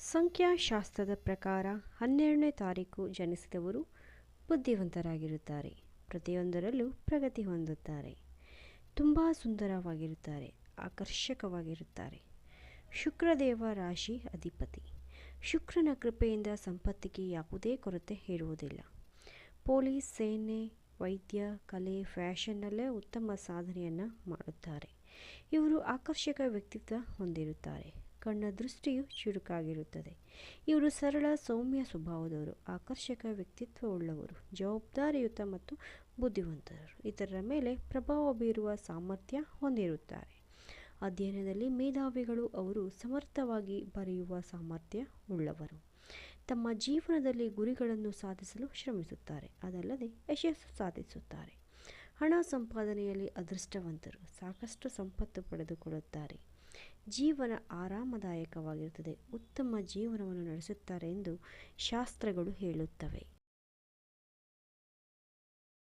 ಸಂಖ್ಯಾಶಾಸ್ತ್ರದ ಪ್ರಕಾರ 12ನೇ ತಾರೀಕು ಜನಿಸಿದವರು ಬುದ್ಧಿವಂತರಾಗಿರುತ್ತಾರೆ, ಪ್ರತಿಯೊಂದರಲ್ಲೂ ಪ್ರಗತಿ ಹೊಂದುತ್ತಾರೆ, ತುಂಬ ಸುಂದರವಾಗಿರುತ್ತಾರೆ, ಆಕರ್ಷಕವಾಗಿರುತ್ತಾರೆ. ಶುಕ್ರದೇವ ರಾಶಿ ಅಧಿಪತಿ. ಶುಕ್ರನ ಕೃಪೆಯಿಂದ ಸಂಪತ್ತಿಗೆ ಯಾವುದೇ ಕೊರತೆ ಇರುವುದಿಲ್ಲ. ಪೊಲೀಸ್, ಸೇನೆ, ವೈದ್ಯ, ಕಲೆ, ಫ್ಯಾಷನ್ನಲ್ಲೇ ಉತ್ತಮ ಸಾಧನೆಯನ್ನು ಮಾಡುತ್ತಾರೆ. ಇವರು ಆಕರ್ಷಕ ವ್ಯಕ್ತಿತ್ವ ಹೊಂದಿರುತ್ತಾರೆ. ಕಣ್ಣ ದೃಷ್ಟಿಯು ಚುರುಕಾಗಿರುತ್ತದೆ. ಇವರು ಸರಳ, ಸೌಮ್ಯ ಸ್ವಭಾವದವರು, ಆಕರ್ಷಕ ವ್ಯಕ್ತಿತ್ವವುಳ್ಳವರು, ಜವಾಬ್ದಾರಿಯುತ ಮತ್ತು ಬುದ್ಧಿವಂತರು, ಇತರರ ಮೇಲೆ ಪ್ರಭಾವ ಬೀರುವ ಸಾಮರ್ಥ್ಯ ಹೊಂದಿರುತ್ತಾರೆ. ಅಧ್ಯಯನದಲ್ಲಿ ಮೇಧಾವಿಗಳು. ಅವರು ಸಮರ್ಥವಾಗಿ ಬರೆಯುವ ಸಾಮರ್ಥ್ಯ ಉಳ್ಳವರು. ತಮ್ಮ ಜೀವನದಲ್ಲಿ ಗುರಿಗಳನ್ನು ಸಾಧಿಸಲು ಶ್ರಮಿಸುತ್ತಾರೆ, ಅದಲ್ಲದೆ ಯಶಸ್ಸು ಸಾಧಿಸುತ್ತಾರೆ. ಹಣ ಸಂಪಾದನೆಯಲ್ಲಿ ಅದೃಷ್ಟವಂತರು, ಸಾಕಷ್ಟು ಸಂಪತ್ತು ಪಡೆದುಕೊಳ್ಳುತ್ತಾರೆ. ಜೀವನ ಆರಾಮದಾಯಕವಾಗಿರುತ್ತದೆ, ಉತ್ತಮ ಜೀವನವನ್ನು ನಡೆಸುತ್ತಾರೆ ಎಂದು ಶಾಸ್ತ್ರಗಳು ಹೇಳುತ್ತವೆ.